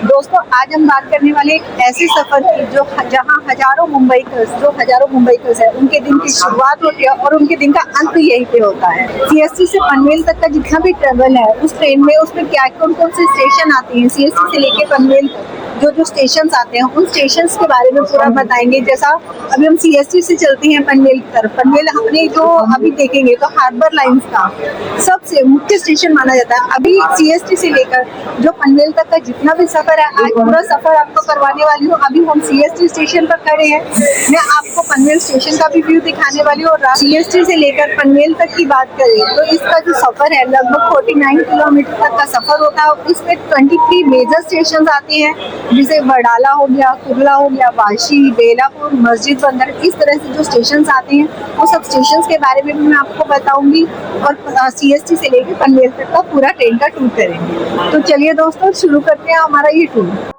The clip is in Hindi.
दोस्तों आज हम बात करने वाले एक ऐसे सफर की जो जहां हजारों मुंबईकर्स है उनके दिन की शुरुआत होती है और उनके दिन का अंत यहीं पे होता है। सीएसटी से पनवेल तक का जितना भी ट्रेवल है उस ट्रेन में उसमें क्या कौन कौन से स्टेशन आते हैं, सीएसटी से लेके पनवेल तक जो स्टेशन आते हैं उन स्टेशन के बारे में पूरा बताएंगे। जैसा अभी हम सीएसटी से चलते हैं पनवेल की तरफ, पनवेल हमने जो अभी देखेंगे तो हार्बर लाइंस का सबसे मुख्य स्टेशन माना जाता है। अभी सीएसटी से लेकर जो पनवेल तक का जितना भी सफर है आज पूरा सफर आपको करवाने वाली हूँ। अभी हम सीएसटी स्टेशन पर खड़े हैं, मैं आपको पनवेल स्टेशन का भी व्यू दिखाने वाली हूँ। और सीएसटी से लेकर पनवेल तक की बात करें तो इसका जो सफर है लगभग 49 किलोमीटर तक का सफर होता है। इसमें 23 मेजर स्टेशन आते हैं, जैसे वडाला हो गया, कुर्ला हो गया, वाशी, बेलापुर, मस्जिद बंदर, इस तरह से जो स्टेशन आते हैं वो सब स्टेशन के बारे में भी मैं आपको बताऊंगी। और सीएसटी से लेकर पनवेल तक का पूरा ट्रेन का टूर करेंगे। तो चलिए दोस्तों शुरू करते हैं हमारा ये टूर।